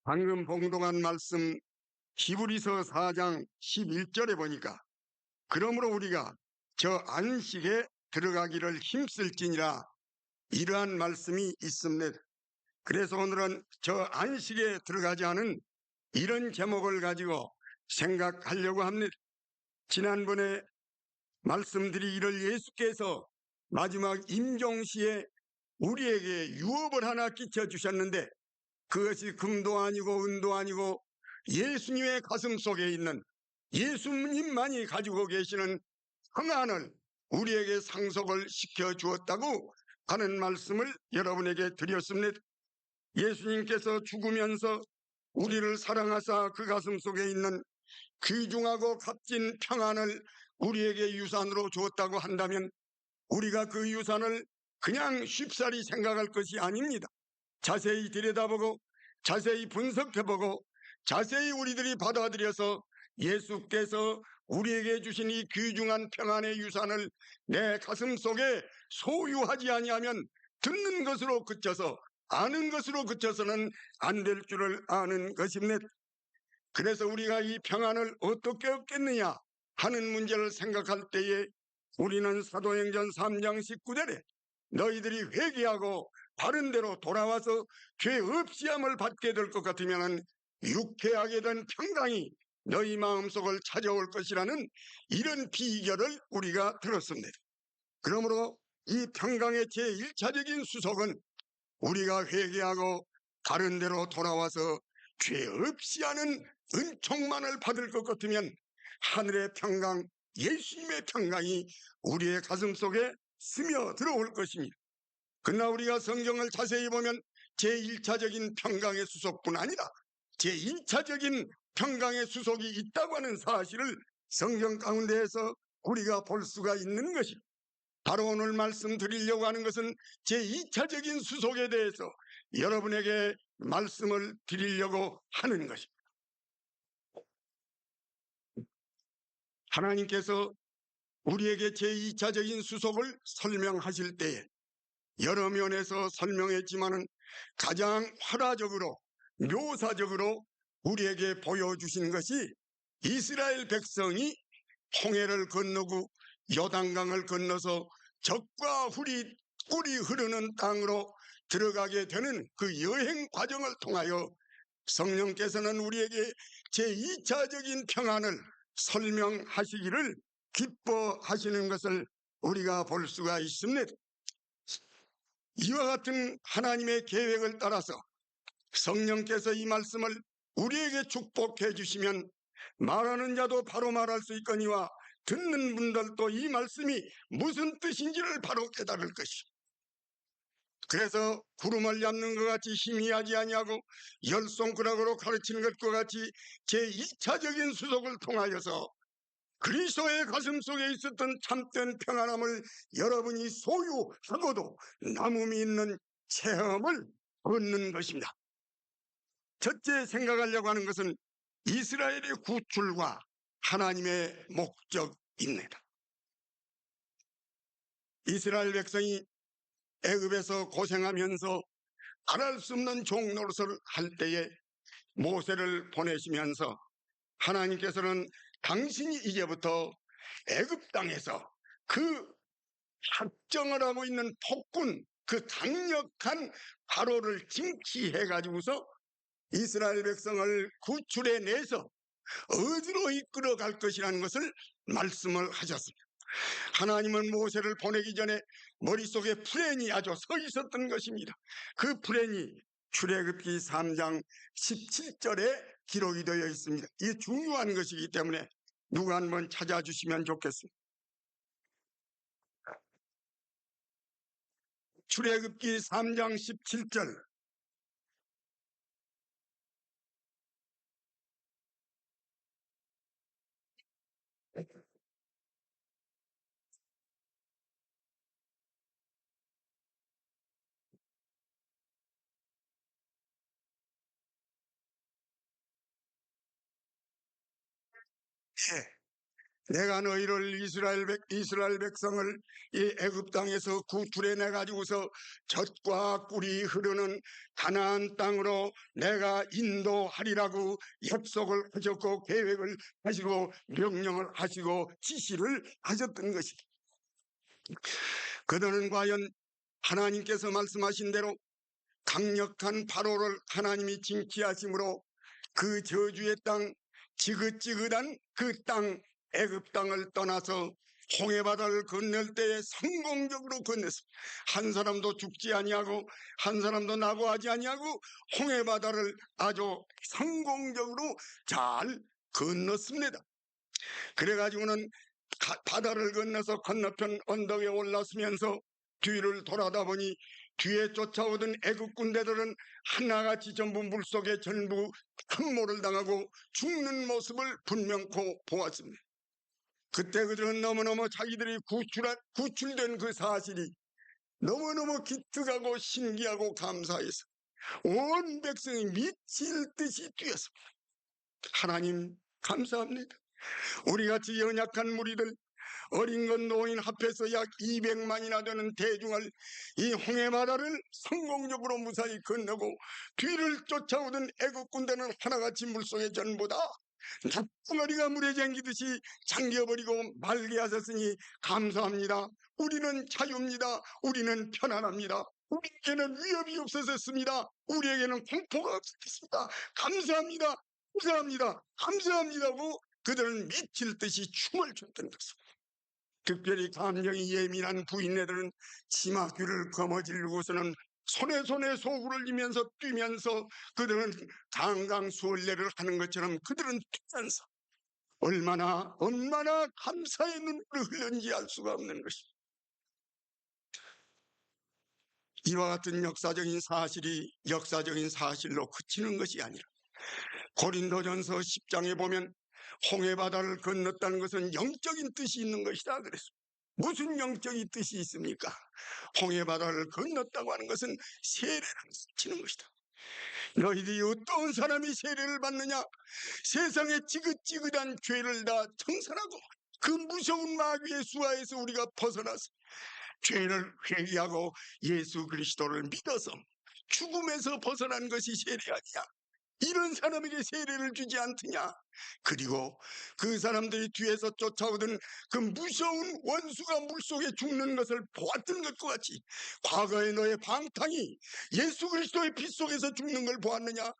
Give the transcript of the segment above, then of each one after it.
방금 봉독한 말씀 히브리서 4장 11절에 보니까 그러므로 우리가 저 안식에 들어가기를 힘쓸지니라 이러한 말씀이 있습니다. 그래서 오늘은 저 안식에 들어가지 않은 이런 제목을 가지고 생각하려고 합니다. 지난번에 말씀드리기를 예수께서 마지막 임종시에 우리에게 유업을 하나 끼쳐주셨는데 그것이 금도 아니고 은도 아니고 예수님의 가슴 속에 있는 예수님만이 가지고 계시는 평안을 우리에게 상속을 시켜주었다고 하는 말씀을 여러분에게 드렸습니다. 예수님께서 죽으면서 우리를 사랑하사 그 가슴 속에 있는 귀중하고 값진 평안을 우리에게 유산으로 주었다고 한다면 우리가 그 유산을 그냥 쉽사리 생각할 것이 아닙니다. 자세히 들여다보고 자세히 분석해보고 자세히 우리들이 받아들여서 예수께서 우리에게 주신 이 귀중한 평안의 유산을 내 가슴 속에 소유하지 아니하면 듣는 것으로 그쳐서 아는 것으로 그쳐서는 안 될 줄을 아는 것입니다. 그래서 우리가 이 평안을 어떻게 얻겠느냐 하는 문제를 생각할 때에 우리는 사도행전 3장 19절에 너희들이 회개하고 바른 대로 돌아와서 죄 없이 함을 받게 될 것 같으면 유쾌하게 된 평강이 너희 마음속을 찾아올 것이라는 이런 비결을 우리가 들었습니다. 그러므로 이 평강의 제1차적인 수속은 우리가 회개하고 바른 대로 돌아와서 죄 없이 하는 은총만을 받을 것 같으면 하늘의 평강, 예수님의 평강이 우리의 가슴 속에 스며 들어올 것입니다. 그러나 우리가 성경을 자세히 보면 제1차적인 평강의 수속뿐 아니라 제2차적인 평강의 수속이 있다고 하는 사실을 성경 가운데에서 우리가 볼 수가 있는 것입니다. 바로 오늘 말씀드리려고 하는 것은 제2차적인 수속에 대해서 여러분에게 말씀을 드리려고 하는 것입니다. 하나님께서 우리에게 제2차적인 수속을 설명하실 때에 여러 면에서 설명했지만은 가장 활화적으로 묘사적으로 우리에게 보여주신 것이 이스라엘 백성이 홍해를 건너고 요단강을 건너서 적과 꿀이 흐르는 땅으로 들어가게 되는 그 여행 과정을 통하여 성령께서는 우리에게 제2차적인 평안을 설명하시기를 기뻐하시는 것을 우리가 볼 수가 있습니다. 이와 같은 하나님의 계획을 따라서 성령께서 이 말씀을 우리에게 축복해 주시면 말하는 자도 바로 말할 수 있거니와 듣는 분들도 이 말씀이 무슨 뜻인지를 바로 깨달을 것입니다. 그래서 구름을 잡는 것 같이 희미하지 아니하고 열손가락으로 가르치는 것과 같이 제2차적인 수속을 통하여서 그리스도의 가슴 속에 있었던 참된 평안함을 여러분이 소유하고도 남음이 있는 체험을 얻는 것입니다. 첫째 생각하려고 하는 것은 이스라엘의 구출과 하나님의 목적입니다. 이스라엘 백성이 애굽에서 고생하면서 말할 수 없는 종노릇을 할 때에 모세를 보내시면서 하나님께서는 당신이 이제부터 애굽 땅에서 그 작정을 하고 있는 폭군, 그 강력한 바로를 징치해 가지고서 이스라엘 백성을 구출해 내서 어디로 이끌어 갈 것이라는 것을 말씀을 하셨습니다. 하나님은 모세를 보내기 전에 머릿속에 플랜이 아주 서 있었던 것입니다. 그 플랜이 출애굽기 3장 17절에 기록이 되어 있습니다. 이게 중요한 것이기 때문에 누가 한번 찾아주시면 좋겠습니다. 출애굽기 3장 17절. 내가 너희를 이스라엘 백성을 이 애굽 땅에서 구출해내 가지고서 젖과 꿀이 흐르는 가나안 땅으로 내가 인도하리라고 약속을 하셨고 계획을 하시고 명령을 하시고 지시를 하셨던 것이다. 그들은 과연 하나님께서 말씀하신 대로 강력한 바로를 하나님이 징치하심으로 그 저주의 땅, 지긋지긋한 그 땅, 애굽 땅을 떠나서 홍해바다를 건널 때에 성공적으로 건넜습니다. 한 사람도 죽지 아니하고 한 사람도 낙오하지 아니하고 홍해바다를 아주 성공적으로 잘 건넜습니다. 그래가지고는 바다를 건너서 건너편 언덕에 올라서면서 뒤를 돌아다 보니 뒤에 쫓아오던 애국 군대들은 하나같이 전부 물속에 전부 함몰을 당하고 죽는 모습을 분명코 보았습니다. 그때 그들은 너무너무 자기들이 구출된 그 사실이 너무너무 기특하고 신기하고 감사해서 온 백성이 미칠 듯이 뛰었습니다. 하나님 감사합니다. 우리같이 연약한 무리들, 어린 것 노인 합해서 약 200만이나 되는 대중을 이 홍해바다를 성공적으로 무사히 건너고 뒤를 쫓아오던 애국 군대는 하나같이 물속에 전부 다 덩어리가 물에 잠기듯이 잠겨버리고 말게 하셨으니 감사합니다. 우리는 자유입니다. 우리는 편안합니다. 우리에게는 위협이 없어졌습니다. 우리에게는 공포가 없었습니다. 감사합니다. 감사합니다. 감사합니다고 그들은 미칠 듯이 춤을 췄던 것입니다. 특별히 감정이 예민한 부인네들은 치마귀를 거머쥐고서는 손에 소구를 이면서 뛰면서 그들은 강강수월래를 하는 것처럼 그들은 뛰면서 얼마나 감사의 눈물을 흘렸는지 알 수가 없는 것입니다. 이와 같은 역사적인 사실이 역사적인 사실로 그치는 것이 아니라 고린도전서 10장에 보면 홍해바다를 건넜다는 것은 영적인 뜻이 있는 것이다 그랬습니다. 무슨 영적인 뜻이 있습니까? 홍해바다를 건넜다고 하는 것은 세례를 치는 것이다. 너희들이 어떤 사람이 세례를 받느냐? 세상의 지긋지긋한 죄를 다 청산하고 그 무서운 마귀의 수하에서 우리가 벗어나서 죄를 회개하고 예수 그리스도를 믿어서 죽음에서 벗어난 것이 세례 아니냐? 이런 사람에게 세례를 주지 않더냐? 그리고 그 사람들이 뒤에서 쫓아오던 그 무서운 원수가 물속에 죽는 것을 보았던 것과 같이 과거의 너의 방탕이 예수 그리스도의 피 속에서 죽는 걸 보았느냐?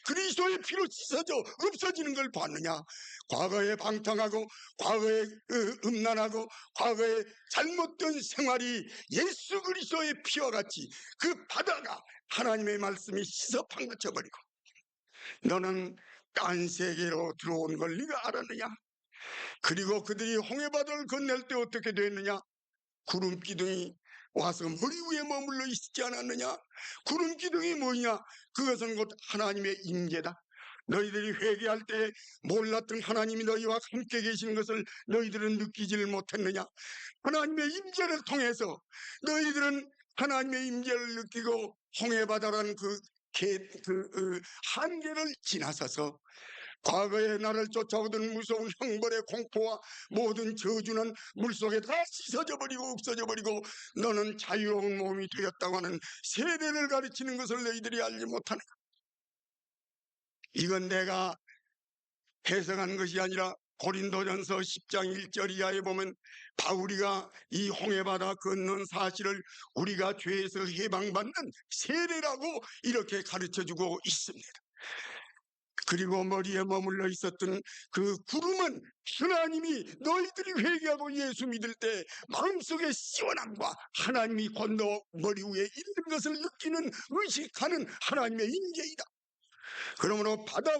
그리스도의 피로 씻어져 없어지는 걸 보았느냐? 과거에 방탕하고 과거에 음란하고 과거에 잘못된 생활이 예수 그리스도의 피와 같이 그 바다가 하나님의 말씀이 씻어 파묻혀버리고 너는 딴 세계로 들어온 걸 네가 알았느냐? 그리고 그들이 홍해바다를 건널 때 어떻게 됐느냐? 구름 기둥이 와서 머리 위에 머물러 있지 않았느냐? 구름 기둥이 뭐냐? 그것은 곧 하나님의 임재다. 너희들이 회개할 때 몰랐던 하나님이 너희와 함께 계시는 것을 너희들은 느끼지를 못했느냐? 하나님의 임재를 통해서 너희들은 하나님의 임재를 느끼고 홍해바다라는 그 한계를 지나서서 과거에 나를 쫓아오던 무서운 형벌의 공포와 모든 저주는 물속에 다 씻어져 버리고 없어져 버리고 너는 자유로운 몸이 되었다고 하는 세례를 가르치는 것을 너희들이 알지 못하는가? 이건 내가 해석한 것이 아니라 고린도전서 10장 1절 이하에 보면 바울이가 이 홍해바다 건넌 사실을 우리가 죄에서 해방받는 세례라고 이렇게 가르쳐주고 있습니다. 그리고 머리에 머물러 있었던 그 구름은 하나님이 너희들이 회개하고 예수 믿을 때 마음속의 시원함과 하나님이 건너 머리 위에 있는 것을 느끼는 의식하는 하나님의 임재이다. 그러므로 바다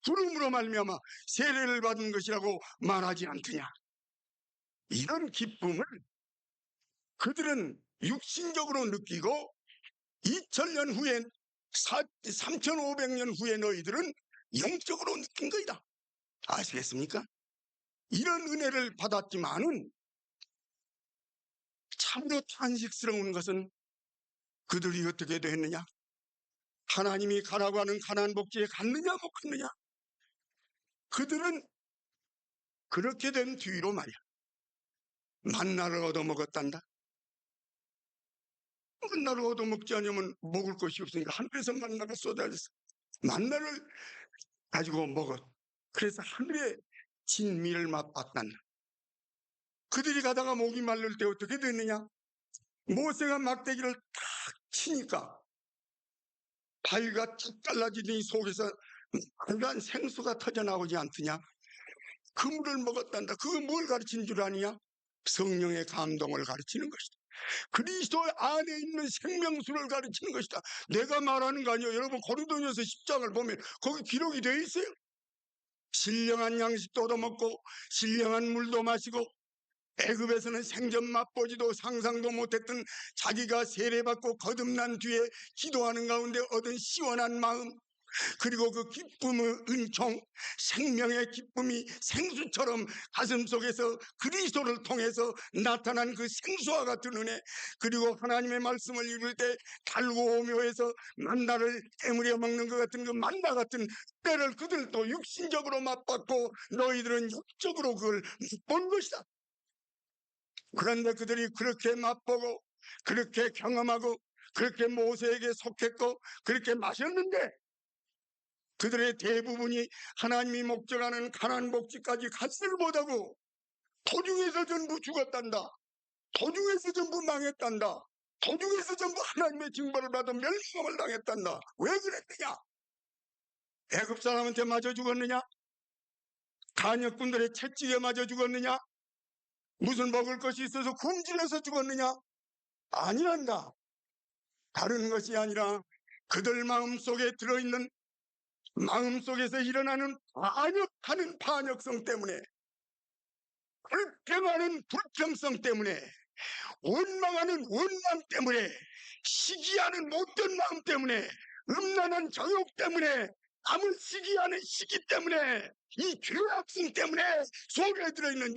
구름으로 말미암아 세례를 받은 것이라고 말하지 않더냐? 이런 기쁨을 그들은 육신적으로 느끼고 2000년 후에 3500년 후에 너희들은 영적으로 느낀 거이다. 아시겠습니까? 이런 은혜를 받았지만은 참으로 탄식스러운 것은 그들이 어떻게 됐느냐? 하나님이 가라고 하는 가나안 복지에 갔느냐 못 갔느냐? 그들은 그렇게 된 뒤로 말이야, 만나를 얻어먹었단다. 만나를 얻어먹지 않으면 먹을 것이 없으니까 하늘에서 만나가 쏟아졌어. 만나를 가지고 먹었. 그래서 하늘의 진미를 맛봤단다. 그들이 가다가 목이 마를 때 어떻게 됐느냐? 모세가 막대기를 탁 치니까 바위가 툭 잘라지더니 속에서 빨간 생수가 터져나오지 않더냐? 그 물을 먹었단다. 그거 뭘 가르치는 줄 아느냐? 성령의 감동을 가르치는 것이다. 그리스도 안에 있는 생명수를 가르치는 것이다. 내가 말하는 거 아니에요. 여러분 고린도전서 10장을 보면 거기 기록이 되어 있어요. 신령한 양식도 얻어먹고 신령한 물도 마시고 애굽에서는 생전 맛보지도 상상도 못했던 자기가 세례받고 거듭난 뒤에 기도하는 가운데 얻은 시원한 마음, 그리고 그 기쁨의 은총, 생명의 기쁨이 생수처럼 가슴속에서 그리스도를 통해서 나타난 그 생수와 같은 은혜, 그리고 하나님의 말씀을 읽을 때 달고 오묘해서 만나를 깨물여 먹는 것 같은 그 만나 같은 때를 그들도 육신적으로 맛봤고 너희들은 육적으로 그걸 맛본 것이다. 그런데 그들이 그렇게 맛보고 그렇게 경험하고 그렇게 모세에게 속했고 그렇게 마셨는데 그들의 대부분이 하나님이 목적하는 가나안 복지까지 갔을 못하고 도중에서 전부 죽었단다. 도중에서 전부 망했단다. 도중에서 전부 하나님의 징벌을 받아 멸망을 당했단다. 왜 그랬느냐? 애굽 사람한테 맞아 죽었느냐? 간역군들의 채찍에 맞아 죽었느냐? 무슨 먹을 것이 있어서 굶주려서 죽었느냐? 아니란다. 다른 것이 아니라 그들 마음속에 들어있는, 마음속에서 일어나는 반역하는 반역성 때문에, 불평하는 불평성 때문에, 원망하는 원망 때문에, 시기하는 못된 마음 때문에, 음란한 정욕 때문에, 남을 시기하는 시기 때문에, 이 죄악성 때문에 속에 들어있는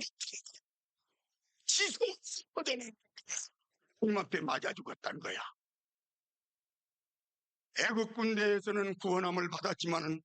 지속되는 하나님 앞에 맞아 죽었다는 거야. 애국 군대에서는 구원함을 받았지만은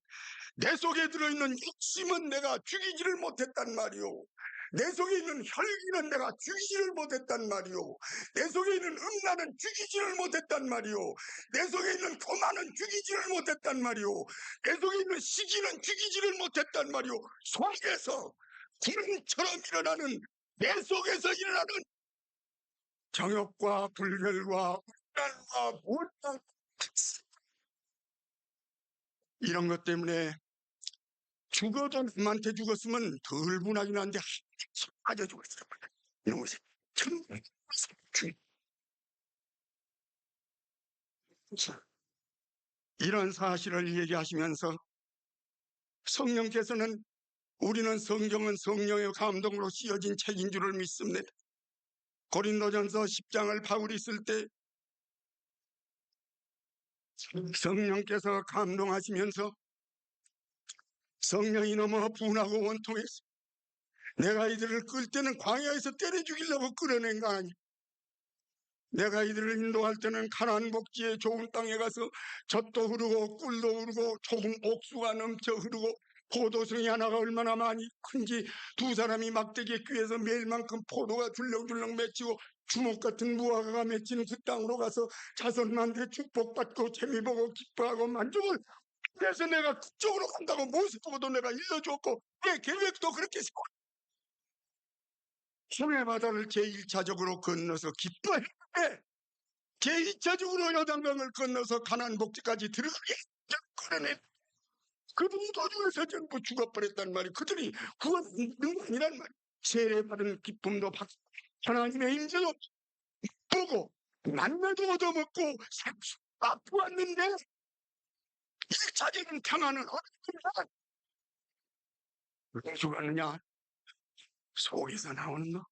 내 속에 들어있는 욕심은 내가 죽이지를 못했단 말이오. 내 속에 있는 혈기는 내가 죽이지를 못했단 말이오. 내 속에 있는 음란은 죽이지를 못했단 말이오. 내 속에 있는 교만은 죽이지를 못했단 말이오. 내 속에 있는 시기는 죽이지를 못했단 말이오. 속에서 구름처럼 일어나는, 내 속에서 일어나는 정욕과 불결과 음란과 못난 이런 것 때문에 죽어도 남한테 죽었으면 덜 분하긴 한데 맞아 죽었어요. 이놈의 이런 사실을 얘기하시면서 성령께서는 우리는 성경은 성령의 감동으로 씌어진 책인 줄을 믿습니다. 고린도전서 10장을 바울이 쓸 때 성령께서 감동하시면서 성령이 너무 분하고 원통해서 내가 이들을 끌 때는 광야에서 때려 죽이려고 끌어낸 거 아니야. 내가 이들을 인도할 때는 가나안 복지의 좋은 땅에 가서 젖도 흐르고 꿀도 흐르고 좋은 옥수가 넘쳐 흐르고 포도송이 하나가 얼마나 많이 큰지 두 사람이 막대기에 꿰서 매일 만큼 포도가 줄렁줄렁 맺히고 주먹 같은 무화과가 맺히는 그 땅으로 가서 자손한테 축복받고 재미보고 기뻐하고 만족을 그래서 내가 그쪽으로 간다고 모습보고도 내가 일러줬고 내 계획도 그렇게 세워 손해 바다를 제1차적으로 건너서 기뻐했는데 제2차적으로 요단강을 건너서 가나안 복지까지 들어가게 끌어내 그들이 도중에서 전부 죽어버렸단 말이에요. 그들이 구원받는 거 아니란 말이에요. 세례받은 기쁨도 받고 하나님의 임재도 보고 만나도 얻어먹고 맛보았는데 1차적인 평안은 어떻게 왜 죽었느냐? 속에서 나오는 거,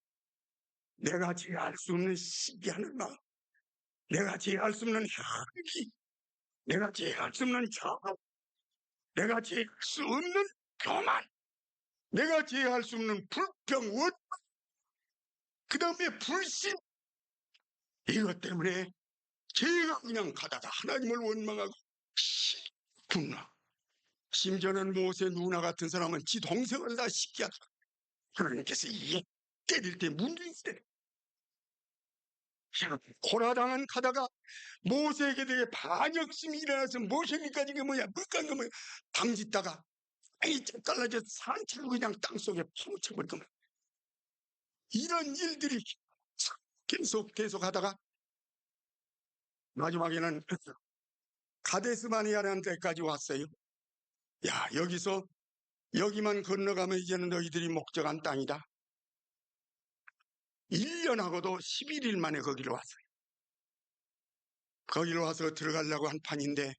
내가 제할 수 없는 시기하는 마음, 내가 제할 수 없는 혈기, 내가 제할 수 없는 정욕, 내가 제할 수 없는 교만, 내가 제할 수 없는 불평, 원, 그 다음에 불신, 이것 때문에 제가 그냥 가다가 하나님을 원망하고 분노. 심지어는 모세 누나 같은 사람은 지 동생을 다 시기하다. 하나님께서 이 때릴 때 문둥이 때려. 고라당은 가다가 모세에게 대해 반역심이 일어나서 모세니까 이게 뭐야 물간 거 뭐야 담짓다가 땅이 쫙 갈라져 산채로 그냥 땅속에 파묻혀버릴 겁니다. 이런 일들이 계속 하다가 마지막에는 가데스바네아라는 데까지 왔어요. 야, 여기만 건너가면 이제는 너희들이 목적한 땅이다. 1년하고도 11일 만에 거기로 왔어요. 거기로 와서 들어가려고 한 판인데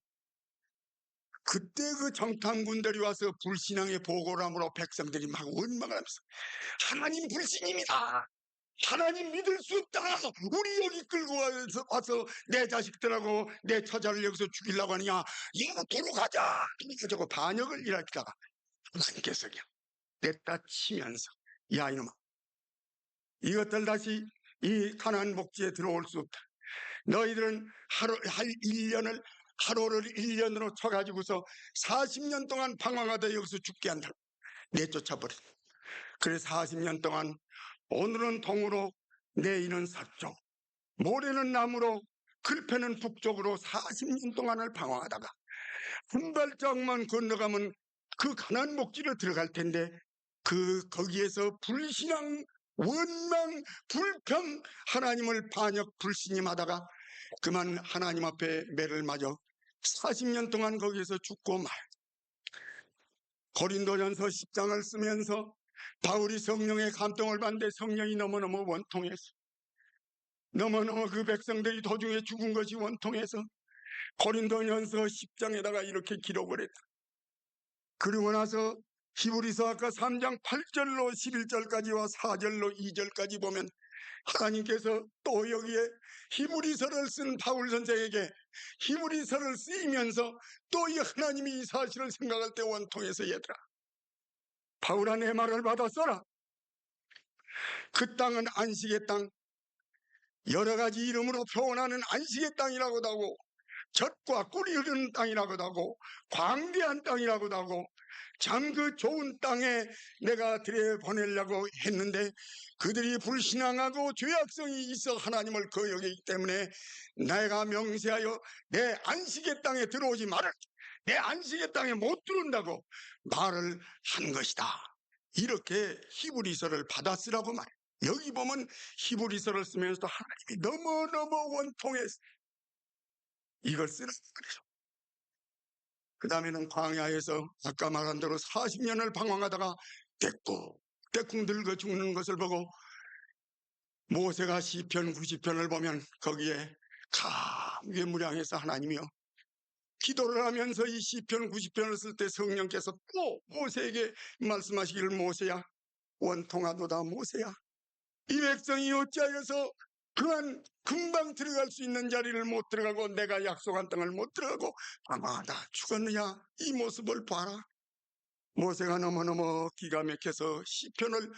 그때 그 정탐군들이 와서 불신앙의 보고를 함으로 백성들이 막 원망을 하면서 하나님 불신입니다. 하나님 믿을 수 없다. 우리 여기 끌고 와서 내 자식들하고 내 처자를 여기서 죽이려고 하느냐. 야, 도로 가자. 저거 반역을 일으키다가 하나님께서 그냥 냈다 치면서 야 이놈아 이것들 다시 이 가나안 복지에 들어올 수 없다. 너희들은 하루를 1년으로 쳐가지고서 40년 동안 방황하다 여기서 죽게 한다. 내쫓아버려. 그래서 40년 동안 오늘은 동으로 내일은 서쪽 모레는 남으로 글패는 북쪽으로 40년 동안을 방황하다가 한 발짝만 건너가면 그 가나안 목지로 들어갈 텐데 거기에서 불신앙 원망 불평 하나님을 반역 불신임하다가 그만 하나님 앞에 매를 맞아 40년 동안 거기에서 죽고 말. 고린도전서 10장을 쓰면서 바울이 성령의 감동을 받는데 성령이 너무너무 원통해서 너무너무 그 백성들이 도중에 죽은 것이 원통해서 고린도전서 10장에다가 이렇게 기록을 했다. 그리고 나서 히브리서 아까 3장 8절로 11절까지와 4절로 2절까지 보면 하나님께서 또 여기에 히브리서를 쓴 바울 선생에게 히브리서를 쓰이면서 또 이 하나님이 이 사실을 생각할 때 원통해서 얘들아 바울아 내 말을 받았어라. 그 땅은 안식의 땅 여러 가지 이름으로 표현하는 안식의 땅이라고도 하고 젖과 꿀이 흐르는 땅이라고도 하고 광대한 땅이라고도 하고 참 그 좋은 땅에 내가 들여보내려고 했는데 그들이 불신앙하고 죄악성이 있어 하나님을 거역하기 때문에 내가 명세하여 내 안식의 땅에 들어오지 말을 내 안식의 땅에 못 들어온다고 말을 한 것이다. 이렇게 히브리서를 받았으라고 말해요. 여기 보면 히브리서를 쓰면서도 하나님이 너무너무 원통해서 이걸 쓰라고 그래요. 그 다음에는 광야에서 아까 말한 대로 40년을 방황하다가 떼꿍 늙어 죽는 것을 보고 모세가 시편 90편을 보면 거기에 감개무량해서 하나님이요 기도를 하면서 이 시편 90편을 쓸 때 성령께서 또 모세에게 말씀하시기를 모세야 원통하도다 모세야 이 백성이 어찌하여서 그한 금방 들어갈 수 있는 자리를 못 들어가고 내가 약속한 땅을 못 들어가고 아마다 죽었느냐 이 모습을 봐라. 모세가 너무너무 기가 막혀서 시편을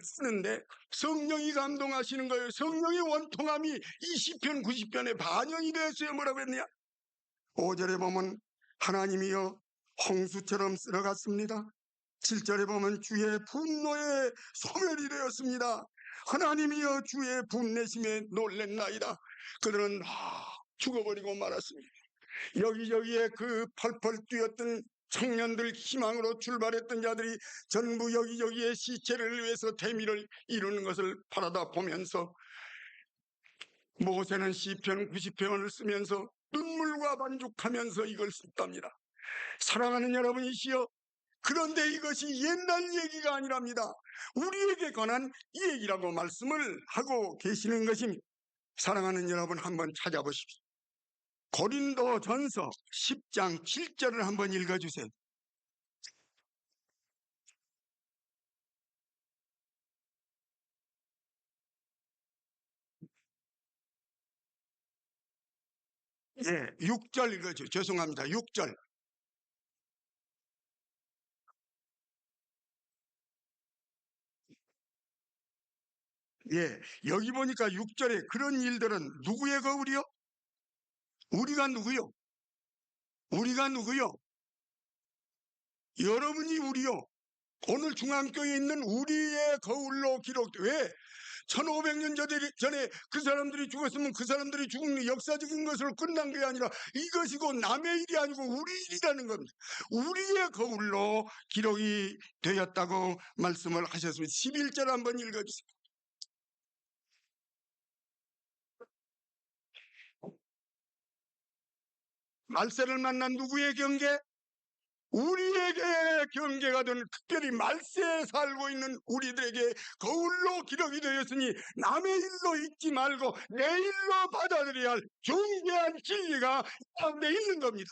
쓰는데 성령이 감동하시는 거예요. 성령의 원통함이 이 시편 90편에 반영이 되었어요. 뭐라고 했느냐 5절에 보면 하나님이여 홍수처럼 쓸어갔습니다. 7절에 보면 주의 분노에 소멸이 되었습니다. 하나님이여 주의 분내심에 놀랬나이다. 그들은 죽어버리고 말았습니다. 여기저기에 그 펄펄 뛰었던 청년들 희망으로 출발했던 자들이 전부 여기저기에 시체를 위해서 대미를 이루는 것을 바라다 보면서 모세는 시편 90편을 쓰면서 눈물과 만족하면서 이걸 썼답니다. 사랑하는 여러분이시여 그런데 이것이 옛날 얘기가 아니랍니다. 우리에게 관한 얘기라고 말씀을 하고 계시는 것입니다. 사랑하는 여러분 한번 찾아보십시오. 고린도전서 10장 7절을 한번 읽어주세요. 예, 6절 읽어주세요. 죄송합니다. 6절. 예, 여기 보니까 6절에 그런 일들은 누구의 거울이요? 우리가 누구요? 우리가 누구요? 여러분이 우리요. 오늘 중앙교회에 있는 우리의 거울로 기록돼. 왜? 1500년 전에 그 사람들이 죽었으면 그 사람들이 죽은 역사적인 것으로 끝난 게 아니라 이것이고 남의 일이 아니고 우리 일이라는 겁니다. 우리의 거울로 기록이 되었다고 말씀을 하셨습니다. 11절 한번 읽어주세요. 말세를 만난 누구의 경계? 우리에게 경계가 되는, 특별히 말세에 살고 있는 우리들에게 거울로 기록이 되었으니 남의 일로 잊지 말고 내 일로 받아들여야 할 중대한 진리가 가운데 있는 겁니다.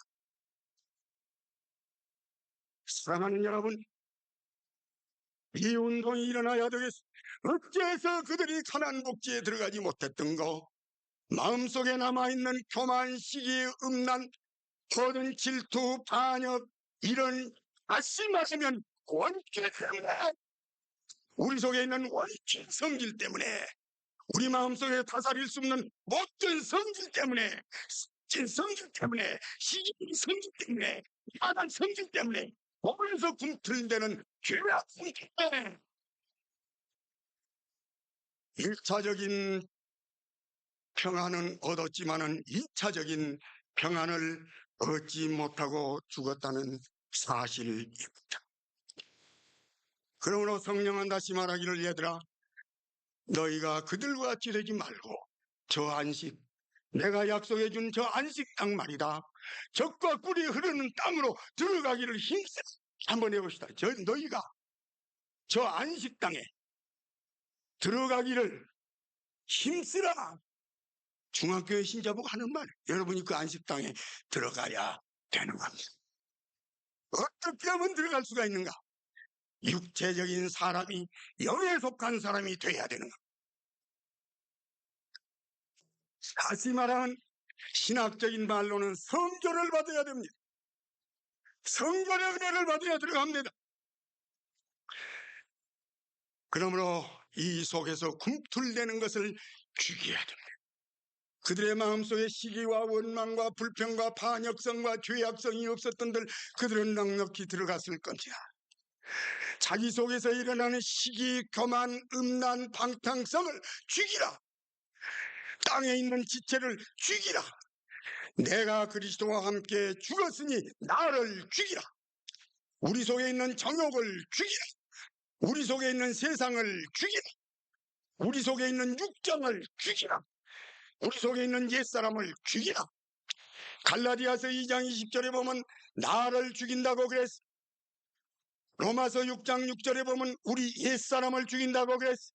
사랑하는 여러분, 이 운동이 일어나야 되겠습니다. 어째서 그들이 가나안 복지에 들어가지 못했던 거? 마음속에 남아있는 교만, 시기, 음란, 거든 질투, 반역, 이런 말씀하시면 원죄 때문에, 우리 속에 있는 원죄 성질 때문에, 우리 마음속에 다스릴 수 없는 못된 성질 때문에, 진 성질 때문에, 시기 성질 때문에, 야단 성질 때문에, 몸에서 꿈틀대는 죄악 성질 때문에 1차적인 평안은 얻었지만은 2차적인 평안을 얻지 못하고 죽었다는 사실입니다. 그러므로 성령은 다시 말하기를, 얘들아, 너희가 그들과 같이 되지 말고 저 안식, 내가 약속해 준 저 안식 땅 말이다, 젖과 꿀이 흐르는 땅으로 들어가기를 힘써. 한번 해봅시다. 너희가 저 안식 땅에 들어가기를 힘쓰라. 중앙교회 신자보고 하는 말, 여러분이 그 안식 땅에 들어가야 되는 겁니다. 어떻게 하면 들어갈 수가 있는가? 육체적인 사람이, 영에 속한 사람이 돼야 되는 겁니다. 다시 말하면 신학적인 말로는 성교를 받아야 됩니다. 성결의 은혜를 받아야 들어갑니다. 그러므로 이 속에서 꿈틀대는 것을 죽여야 됩니다. 그들의 마음속에 시기와 원망과 불평과 반역성과 죄악성이 없었던들 그들은 넉넉히 들어갔을 건지라. 자기 속에서 일어나는 시기, 교만, 음란, 방탕성을 죽이라. 땅에 있는 지체를 죽이라. 내가 그리스도와 함께 죽었으니 나를 죽이라. 우리 속에 있는 정욕을 죽이라. 우리 속에 있는 세상을 죽이라. 우리 속에 있는 육정을 죽이라. 우리 속에 있는 옛사람을 죽이라. 갈라디아서 2장 20절에 보면 나를 죽인다고 그랬어. 로마서 6장 6절에 보면 우리 옛사람을 죽인다고 그랬어.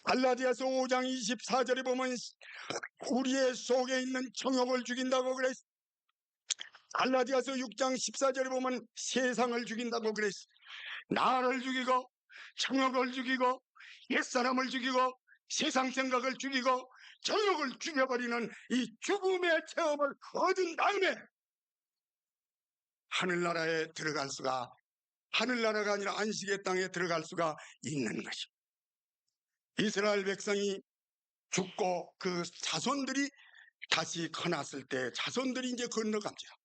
갈라디아서 5장 24절에 보면 우리의 속에 있는 정욕을 죽인다고 그랬어. 갈라디아서 6장 14절에 보면 세상을 죽인다고 그랬어. 나를 죽이고 정욕을 죽이고 옛사람을 죽이고 세상 생각을 죽이고 정욕을 죽여버리는 이 죽음의 체험을 얻은 다음에 하늘나라에 들어갈 수가, 하늘나라가 아니라 안식의 땅에 들어갈 수가 있는 것입니다. 이스라엘 백성이 죽고 그 자손들이 다시 커났을 때 자손들이 이제 건너갑니다.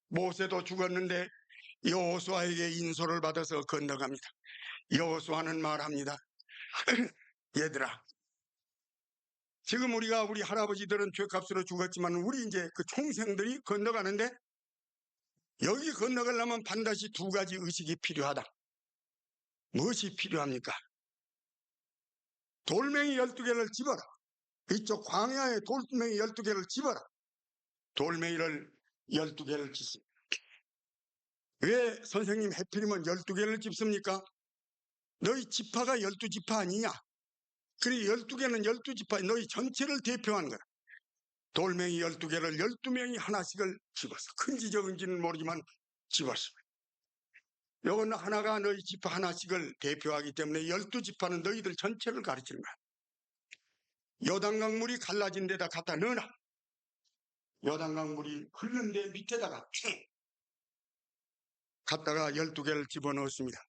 모세도 죽었는데 여호수아에게 인소를 받아서 건너갑니다. 여호수아는 말합니다. 얘들아, 지금 우리 할아버지들은 죄값으로 죽었지만 우리 이제 그 총생들이 건너가는데 여기 건너가려면 반드시 두 가지 의식이 필요하다. 무엇이 필요합니까? 돌멩이 12개를 집어라. 이쪽 광야에 돌멩이 12개를 집어라. 돌멩이를 12개를 집습니다. 왜 선생님 해필이면 12개를 집습니까? 너희 지파가 12지파 아니냐? 그래 12개는 12지파, 너희 전체를 대표하는 거야. 돌멩이 12개를 12명이 하나씩을 집어서, 큰지 적은지는 모르지만 집었습니다. 요건 하나가 너희 지파 하나씩을 대표하기 때문에 12지파는 너희들 전체를 가르치는 거야. 요단강 물이 갈라진 데다 갖다 넣어놔. 요단강 물이 흐르는 데 밑에다가 갖다가 12개를 집어넣었습니다.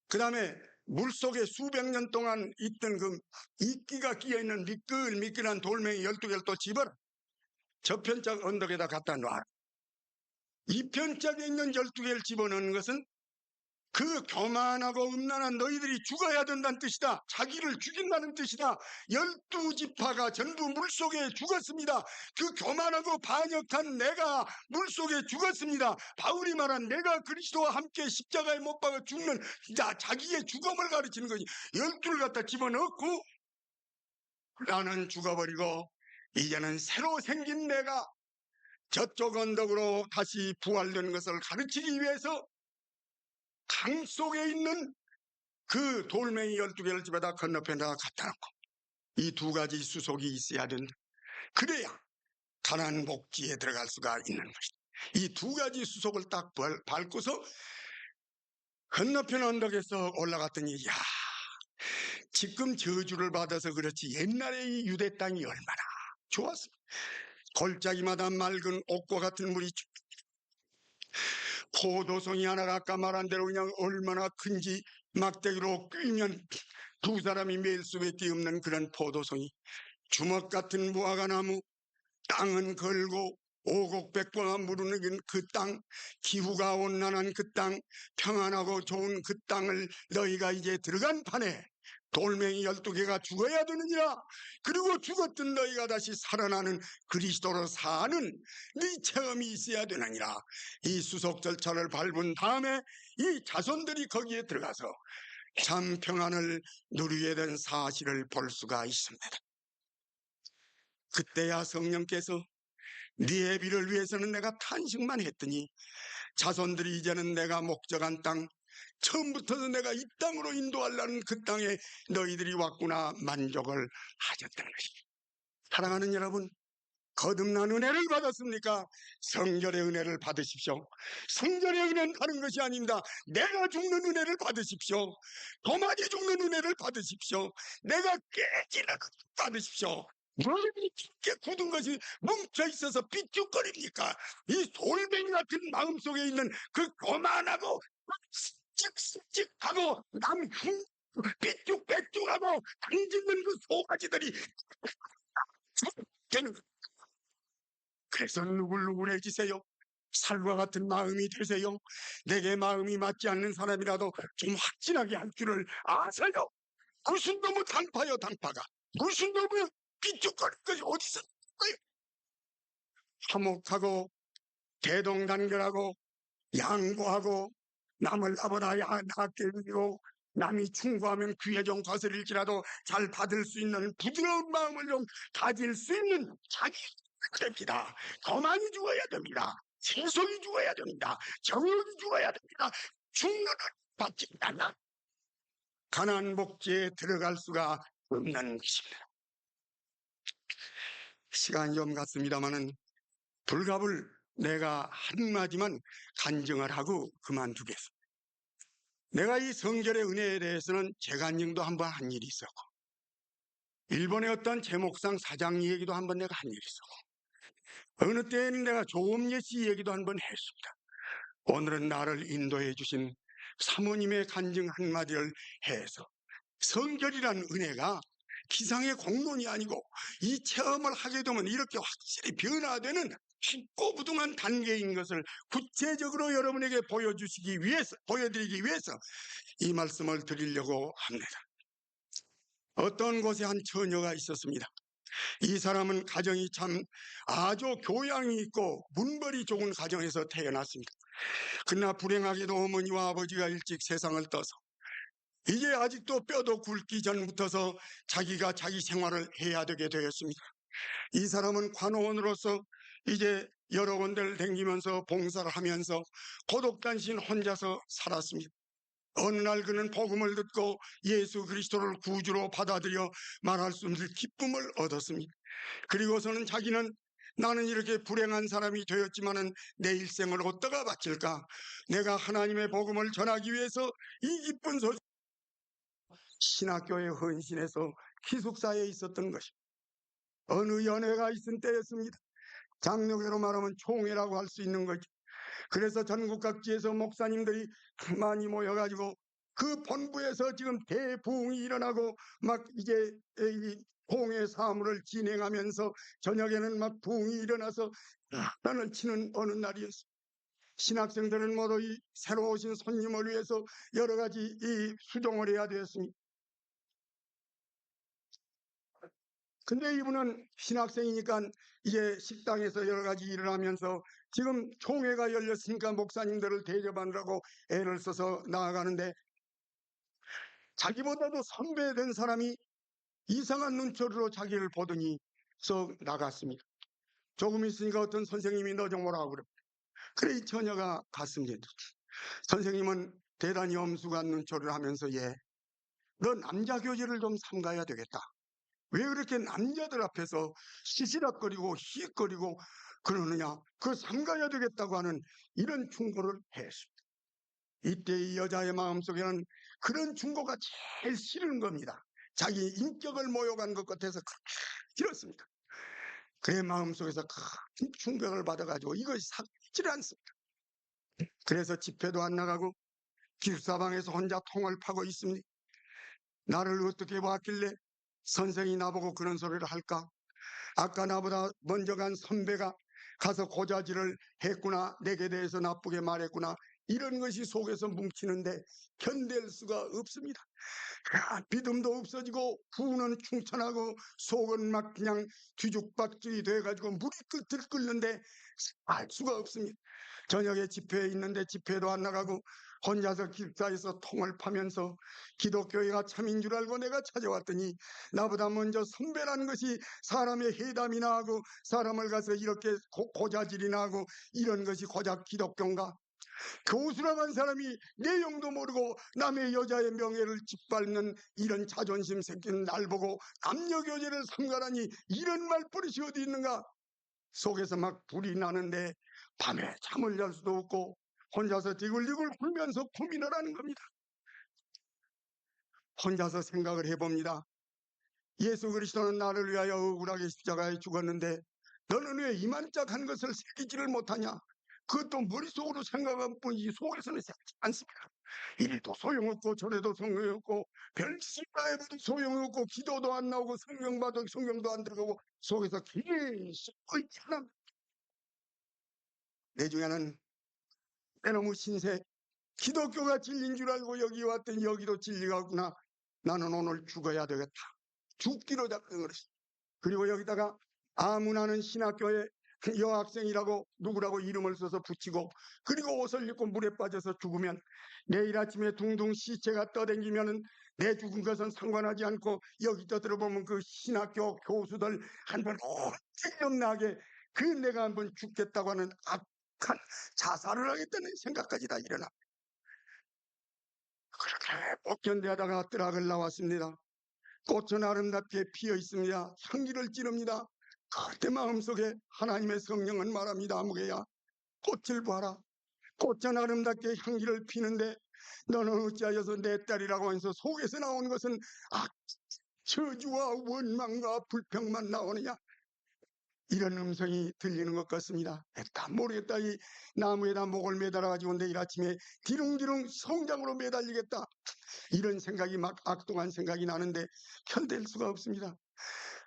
그 다음에 물속에 수백 년 동안 있던 그 이끼가 끼어있는 미끌미끌한 돌멩이 12개를 또 집어라. 저편짝 언덕에다 갖다 놔. 이 편짝에 있는 12개를 집어넣는 것은 그 교만하고 음란한 너희들이 죽어야 된다는 뜻이다. 자기를 죽인다는 뜻이다. 12지파가 전부 물속에 죽었습니다. 그 교만하고 반역한 내가 물속에 죽었습니다. 바울이 말한 내가 그리스도와 함께 십자가에 못 박아 죽는 자기의 죽음을 가르치는 거지. 12를 갖다 집어넣고 나는 죽어버리고 이제는 새로 생긴 내가 저쪽 언덕으로 다시 부활된 것을 가르치기 위해서 강 속에 있는 그 돌멩이 12개를 집에다 건너편에다 갖다 놓고 이 두 가지 수속이 있어야 된다. 그래야 가나안 복지에 들어갈 수가 있는 것이다. 이 두 가지 수속을 딱 밟고서 건너편 언덕에서 올라갔더니 야, 지금 저주를 받아서 그렇지 옛날에 이 유대 땅이 얼마나 좋았습니다. 골짜기마다 맑은 옥과 같은 물이 포도송이 하나가 아까 말한 대로 그냥 얼마나 큰지 막대기로 꿰면 두 사람이 매일 수밖에 없는 그런 포도송이, 주먹 같은 무화과나무, 땅은 걸고 오곡백과가 무르는 그 땅, 기후가 온난한 그 땅, 평안하고 좋은 그 땅을 너희가 이제 들어간 판에 돌멩이 12개가 죽어야 되느니라. 그리고 죽었던 너희가 다시 살아나는 그리스도로 사는 네 체험이 있어야 되느니라. 이 수속 절차를 밟은 다음에 이 자손들이 거기에 들어가서 참 평안을 누리게 된 사실을 볼 수가 있습니다. 그때야 성령께서 네 애비를 위해서는 내가 탄식만 했더니 자손들이 이제는 내가 목적한 땅, 처음부터 내가 이 땅으로 인도하려는 그 땅에 너희들이 왔구나 만족을 하셨다는 것입니다. 사랑하는 여러분, 거듭난 은혜를 받았습니까? 성결의 은혜를 받으십시오. 성결의 은혜는 다른 것이 아닙니다. 내가 죽는 은혜를 받으십시오. 도마지 죽는 은혜를 받으십시오. 내가 깨지는 받으십시오. 왜 이렇게 굳은 것이 뭉쳐 있어서 삐죽거립니까? 이 돌멩이 같은 마음속에 있는 그 교만하고 씩씩하고 남 삐죽빼죽하고 당짓는 그 소가지들이 그래서 누굴누굴해지세요. 살과 같은 마음이 되세요. 내게 마음이 맞지 않는 사람이라도 좀 확진하게 할 줄을 아세요. 무슨 놈의 당파요, 당파가. 무슨 놈의 삐죽거릴 것이 어디서 있어요. 화목하고 대동단결하고 양보하고 남을 나보다 낫게 여기고 남이 충고하면 귀에 좀 거스릴지라도 잘 받을 수 있는 부드러운 마음을 좀 가질 수 있는 자기 됩니다. 더 많이 죽어야 됩니다. 세속이 죽어야 됩니다. 정욕이 죽어야 됩니다. 죽는 것 받지 않아 가나안 복지에 들어갈 수가 없는 것입니다. 시간이 좀 갔습니다마는 불갑을 내가 한마디만 간증을 하고 그만두겠습니다. 내가 이 성결의 은혜에 대해서는 재간증도 한번 한 일이 있었고, 일본의 어떤 제목상 사장 얘기도 한번 내가 한 일이 있었고, 어느 때에는 내가 조음예 씨 얘기도 한번 했습니다. 오늘은 나를 인도해 주신 사모님의 간증 한마디를 해서 성결이라는 은혜가 기상의 공론이 아니고 이 체험을 하게 되면 이렇게 확실히 변화되는 쉽고부동한 단계인 것을 구체적으로 여러분에게 보여드리기 위해서 이 말씀을 드리려고 합니다. 어떤 곳에 한 처녀가 있었습니다. 이 사람은 가정이 참 아주 교양이 있고 문벌이 좋은 가정에서 태어났습니다. 그러나 불행하게도 어머니와 아버지가 일찍 세상을 떠서 이제 아직도 뼈도 굵기 전부터서 자기가 자기 생활을 해야 되게 되었습니다. 이 사람은 관원으로서 이제 여러 군데를 다니면서 봉사를 하면서 고독단신 혼자서 살았습니다. 어느 날 그는 복음을 듣고 예수 그리스도를 구주로 받아들여 말할 수 없는 기쁨을 얻었습니다. 그리고서는 자기는 나는 이렇게 불행한 사람이 되었지만은 내 일생을 어디다가 바칠까? 내가 하나님의 복음을 전하기 위해서 이 기쁜 소식 신학교에 헌신해서 기숙사에 있었던 것입니다. 어느 연회가 있은 때였습니다. 장로교로 말하면 총회라고 할 수 있는 거죠. 그래서 전국 각지에서 목사님들이 많이 모여가지고 그 본부에서 지금 대부흥이 일어나고 막 이제 이 공회 사무를 진행하면서 저녁에는 막 부흥이 일어나서 난을 치는 어느 날이었습니다. 신학생들은 모두 이 새로 오신 손님을 위해서 여러 가지 이 수종을 해야 되었습니다. 근데 이분은 신학생이니까 이제 식당에서 여러 가지 일을 하면서 지금 총회가 열렸으니까 목사님들을 대접하느라고 애를 써서 나아가는데, 자기보다도 선배된 사람이 이상한 눈초리로 자기를 보더니 썩 나갔습니다. 조금 있으니까 어떤 선생님이 너 좀 오라고 그래. 그래, 이 처녀가 갔습니다. 선생님은 대단히 엄숙한 눈초리를 하면서, 너 남자 교제를 좀 삼가야 되겠다. 왜 그렇게 남자들 앞에서 시시락거리고 히익거리고 그러느냐. 그 삼가야 되겠다고 하는 이런 충고를 했습니다. 이때 이 여자의 마음속에는 그런 충고가 제일 싫은 겁니다. 자기 인격을 모욕한 것 같아서 싫었습니다. 그의 마음속에서 큰 충격을 받아가지고 이것이 사귀질 않습니다. 그래서 집회도 안 나가고 기숙사방에서 혼자 통을 파고 있습니다. 나를 어떻게 봤길래 선생이 나보고 그런 소리를 할까? 아까 나보다 먼저 간 선배가 가서 고자질을 했구나, 내게 대해서 나쁘게 말했구나, 이런 것이 속에서 뭉치는데 견딜 수가 없습니다. 믿음도 없어지고 부는 충천하고 속은 막 그냥 뒤죽박죽이 돼가지고 물이 끓는데 알 수가 없습니다. 저녁에 집회에 있는데 집회도 안 나가고 혼자서 기숙사에서 통을 파면서 기독교회가 참인 줄 알고 내가 찾아왔더니 나보다 먼저 선배라는 것이 사람의 회담이나 하고 사람을 가서 이렇게 고자질이나 하고 이런 것이 고작 기독교인가? 교수라고 한 사람이 내용도 모르고 남의 여자의 명예를 짓밟는 이런 자존심 새끼는 날 보고 남녀교제를 삼가라니, 이런 말버릇이 어디 있는가? 속에서 막 불이 나는데 밤에 잠을 잘 수도 없고 혼자서 디굴디굴 굴면서 고민을 하는 겁니다. 혼자서 생각을 해봅니다. 예수 그리스도는 나를 위하여 억울하게 십자가에 죽었는데 너는 왜 이만짝한 것을 새기지를 못하냐? 그것도 머릿속으로 생각할 뿐이지 속에서는 생각지 않습니다. 이래도 소용없고 저래도 소용없고 별짓을 다 해봐도 소용없고 기도도 안 나오고 성경 봐도 성경도 안 들어가고 속에서 계속 있잖아. 내 중에는 때너무 신세, 기독교가 진리인 줄 알고 여기 왔더니 여기도 진리가구나. 나는 오늘 죽어야 되겠다. 죽기로 작정을 했어. 그리고 여기다가 아무나는 신학교에 여학생이라고 누구라고 이름을 써서 붙이고, 그리고 옷을 입고 물에 빠져서 죽으면 내일 아침에 둥둥 시체가 떠댕기면은 내 죽은 것은 상관하지 않고 여기 떠들어보면 그 신학교 교수들 한번 찔끔나게 그 내가 한번 죽겠다고 하는 악한 자살을 하겠다는 생각까지 다 일어나. 그렇게 못 견뎌하다가 뜨락을 나왔습니다. 꽃은 아름답게 피어 있습니다. 향기를 찌릅니다. 그때 마음속에 하나님의 성령은 말합니다. 아무개야, 꽃을 봐라. 꽃은 아름답게 향기를 피는데 너는 어찌하여서 내 딸이라고 하면서 속에서 나온 것은 저주와 원망과 불평만 나오느냐? 이런 음성이 들리는 것 같습니다. 모르겠다. 이 나무에다 목을 매달아가지고 내일 아침에 기릉기릉 성장으로 매달리겠다. 이런 생각이 막 악동한 생각이 나는데 견딜 수가 없습니다.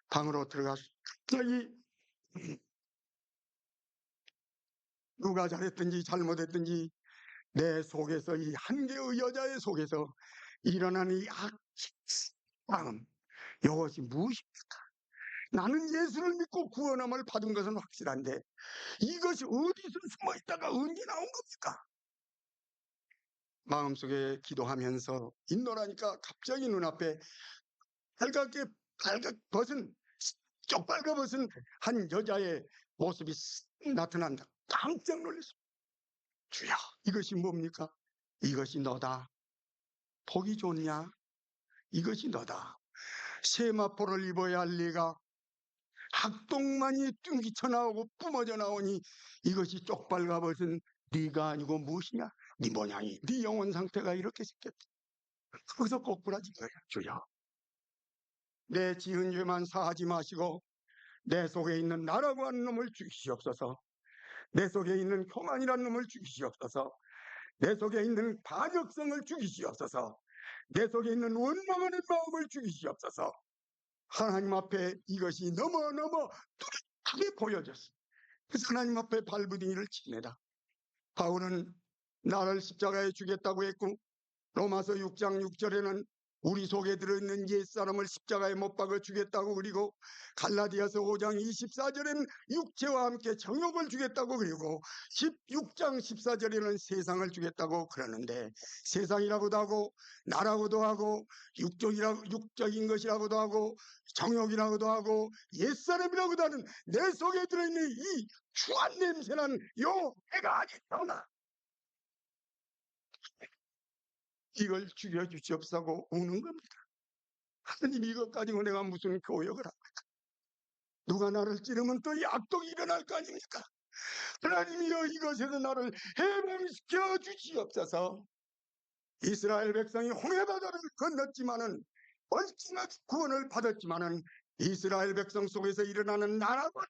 방으로 들어가서 누가 잘했든지 잘못했든지 내 속에서 이 한 개의 여자의 속에서 일어나는 이 악마음, 이것이 무엇입니까? 나는 예수를 믿고 구원함을 받은 것은 확실한데 이것이 어디서 숨어있다가 언제 나온 겁니까? 마음속에 기도하면서 인노라니까 갑자기 눈앞에 빨갛게 벗은, 쪽빨가 벗은 한 여자의 모습이 나타난다. 깜짝 놀랐습니다. 주여, 이것이 뭡니까? 이것이 너다. 보기 좋냐? 이것이 너다. 세마포를 입어야 할 네가 학동만이 뚱기쳐 나오고 뿜어져 나오니 이것이 쪽빨가 벗은 네가 아니고 무엇이냐? 네 모양이, 네 영혼 상태가 이렇게 생겼다. 거기서 꼬꾸라진 거야. 주여, 내 지은 죄만 사하지 마시고 내 속에 있는 나라고 하는 놈을 죽이시옵소서. 내 속에 있는 교만이라는 놈을 죽이시옵소서. 내 속에 있는 반역성을 죽이시옵소서. 내 속에 있는 원망하는 마음을 죽이시옵소서. 하나님 앞에 이것이 너무너무 뚜렷하게 보여졌어. 그래서 하나님 앞에 발부둥이를 칩니다. 바울은 나를 십자가에 죽였다고 했고, 로마서 6장 6절에는 우리 속에 들어있는 옛사람을 십자가에 못 박아 주겠다고, 그리고 갈라디아서 5장 24절에는 육체와 함께 정욕을 주겠다고, 그리고 16장 14절에는 세상을 주겠다고 그러는데, 세상이라고도 하고 나라고도 하고 육적인 것이라고도 하고 정욕이라고도 하고 옛사람이라고도 하는 내 속에 들어있는 이 추한 냄새나는 요 해가 아니구나, 이걸 죽여주시옵사고 우는 겁니다. 하나님, 이것 가지고 내가 무슨 교역을 합니까? 누가 나를 찌르면 또 약독이 일어날 거 아닙니까? 하나님이여, 이것에서 나를 해방시켜 주시옵소서. 이스라엘 백성이 홍해바다를 건넜지만은, 얼마나 구원을 받았지만은, 이스라엘 백성 속에서 일어나는 나라고,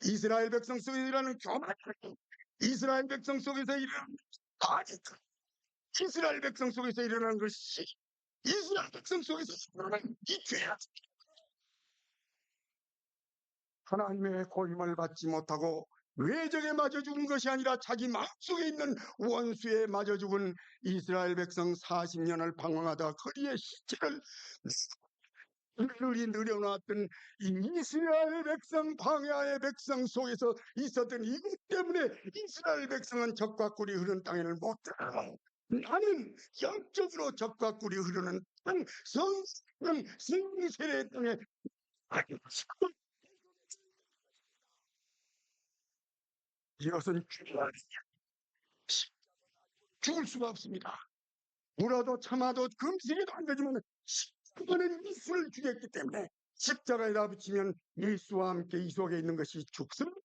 이스라엘 백성 속에서 일어나는 교만, 이스라엘 백성 속에서 일어나는 가지, 이스라엘 백성 속에서 일어나는 것이 이스라엘 백성 속에서 일어나는 이 죄야. 하나님의 고임을 받지 못하고 외적에 맞아 죽은 것이 아니라 자기 마음속에 있는 원수에 맞아 죽은 이스라엘 백성 40년을 방황하다 거리에 시체를 늘리 늘여놨던 이 이스라엘 백성, 광야의 백성 속에서 있었던 이것 때문에 이스라엘 백성은 적과 꿀이 흐르는 땅에는 못 들어가. 나는 영적으로 적과 꿀이 흐르는 땅, 성세례의 땅에 이것은 죽을 수가 없습니다. 물어도 참아도 금식에도 안 되지만 십자가는 예수를 죽였기 때문에 십자가에다 붙이면 예수와 함께 이 속에 있는 것이 죽습니다.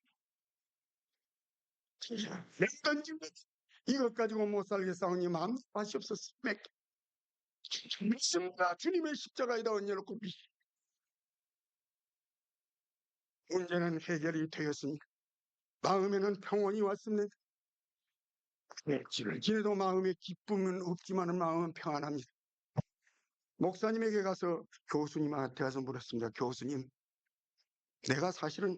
던지면 이것 가지고 못 살겠사오니 마음 하시옵소서. 믿습니다. 주님의 십자가에다 얹어놓고 문제는 해결이 되었습니다. 마음에는 평온이 왔습니다. 지내도 마음에 기쁨은 없지만 마음은 평안합니다. 목사님에게 가서, 교수님한테 가서 물었습니다. 교수님, 내가 사실은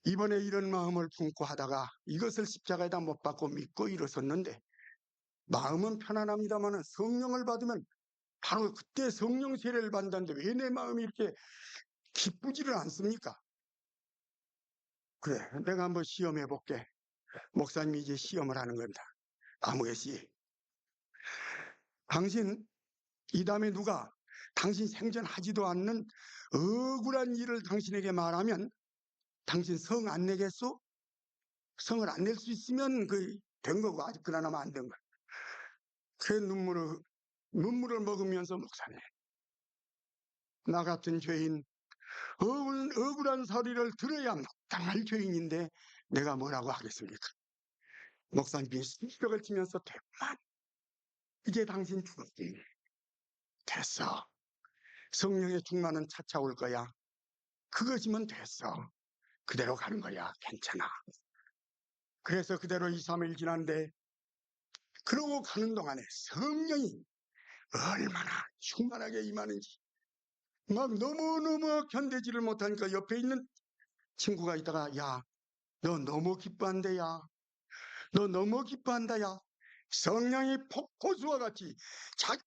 이번에 이런 마음을 품고 하다가 이것을 십자가에다 못 박고 믿고 일어섰는데, 마음은 편안합니다만 성령을 받으면 바로 그때 성령 세례를 받는다는데 왜 내 마음이 이렇게 기쁘지를 않습니까? 그래, 내가 한번 시험해 볼게. 목사님이 이제 시험을 하는 겁니다. 아무개 씨, 당신 이 다음에 누가 당신 생전하지도 않는 억울한 일을 당신에게 말하면 당신 성 안 내겠소? 성을 안 낼 수 있으면 된 거고, 아직 그러나면 안 된 거야. 그 눈물을 먹으면서, 목사님, 나 같은 죄인, 억울한 소리를 들어야 마땅할 죄인인데 내가 뭐라고 하겠습니까? 목사님이 수벽을 치면서, 됐만, 이제 당신 죽었지. 됐어. 성령의 충만은 차차 올 거야. 그것이면 됐어. 그대로 가는 거야. 괜찮아. 그래서 그대로 2, 3일 지났는데, 그러고 가는 동안에 성령이 얼마나 충만하게 임하는지 막 너무너무 견디지를 못하니까 옆에 있는 친구가 있다가, 야, 너 너무 기뻐한다, 야. 너 너무 기뻐한다, 야. 성령이 폭포수와 같이 자기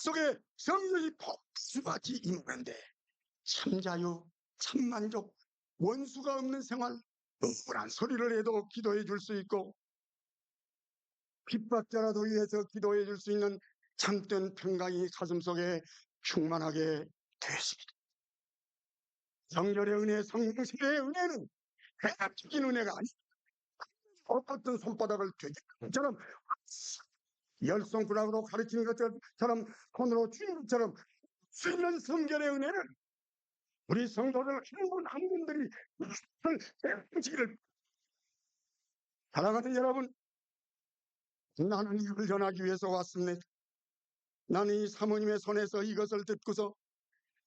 속에 성령이 폭포수와 같이 임하는데 참 자유, 참 만족, 원수가 없는 생활, 억울한 소리를 해도 기도해 줄 수 있고 핍박자라도 위해서 기도해 줄 수 있는 참된 평강이 가슴속에 충만하게 되었습니다. 성결의 은혜, 성령의 은혜는 해답적인 은혜가 아니, 어떤 손바닥을 되기처럼 열 손가락으로 가르치는 것처럼 손으로 주는 것처럼 쓰는 성결의 은혜는 우리 성도들 한 분 한 분들이 베푸시기를. 사랑하는 여러분, 나는 이걸 전하기 위해서 왔습니다. 나는 이 사모님의 손에서 이것을 듣고서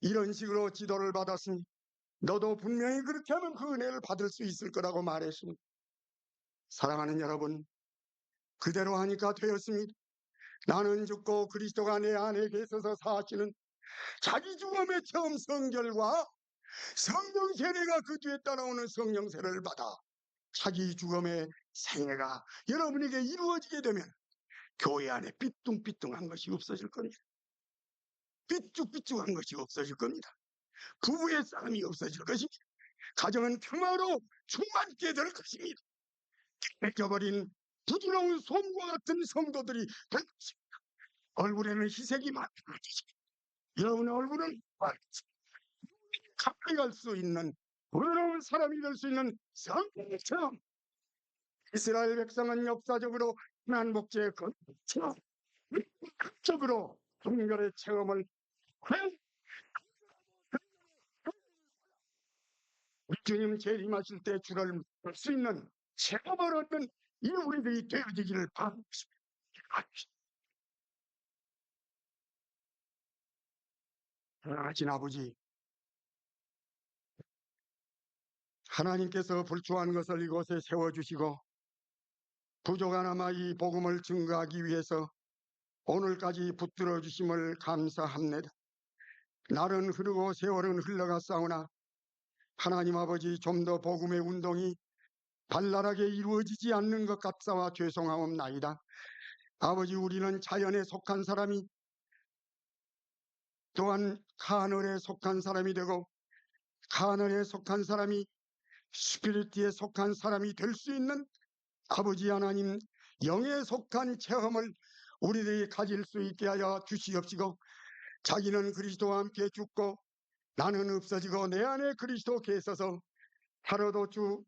이런 식으로 지도를 받았으니 너도 분명히 그렇게 하면 그 은혜를 받을 수 있을 거라고 말했습니다. 사랑하는 여러분, 그대로 하니까 되었습니다. 나는 죽고 그리스도가 내 안에 계셔서 사시는 자기 죽음의 처음 성결과 성령 세례가 그 뒤에 따라오는 성령 세례를 받아 자기 죽음의 생애가 여러분에게 이루어지게 되면 교회 안에 삐뚱삐뚱한 것이 없어질 겁니다. 삐죽삐죽한 것이 없어질 겁니다. 부부의 싸움이 없어질 것입니다. 가정은 평화로 충만케 될 것입니다. 뺏겨버린 부드러운 솜과 같은 성도들이 될 것입니다. 얼굴에는 희색이 많을 것입니다. 여러분의 얼굴은 가까이 갈 수 있는 부드러운 사람이 될 수 있는 성도처럼 이스라엘 백성은 역사적으로 난복제의 건처럼 적으로 동결의 체험을 주님 재림하실 때 주를 볼 수 있는 체험을 얻는 이 우리들이 되어지기를 바랍니다. 사랑하신 아버지, 하나님께서 불초한 것을 이곳에 세워주시고 부족하나마 이 복음을 증거하기 위해서 오늘까지 붙들어 주심을 감사합니다. 날은 흐르고 세월은 흘러갔사오나 하나님 아버지, 좀 더 복음의 운동이 발랄하게 이루어지지 않는 것 같사와 죄송하옵나이다. 아버지, 우리는 자연에 속한 사람이 또한 카널에 속한 사람이 되고 카널에 속한 사람이 스피리트에 속한 사람이 될 수 있는 아버지 하나님, 영에 속한 체험을 우리들이 가질 수 있게 하여 주시옵시고, 자기는 그리스도와 함께 죽고 나는 없어지고 내 안에 그리스도 계셔서 살아도 주,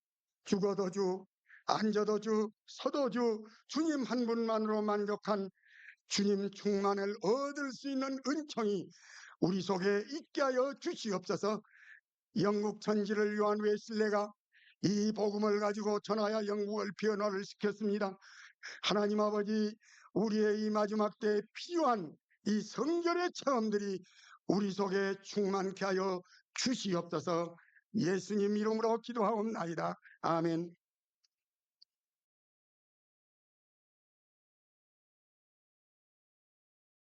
죽어도 주, 앉아도 주, 서도 주, 주님 한 분만으로 만족한 주님 충만을 얻을 수 있는 은총이 우리 속에 있게 하여 주시옵소서. 영국 천지를 요한 웨슬레가 이 복음을 가지고 전하여 영국을 변화를 시켰습니다. 하나님 아버지, 우리의 이 마지막 때에 필요한 이 성결의 체험들이 우리 속에 충만케 하여 주시옵소서. 예수님 이름으로 기도하옵나이다. 아멘.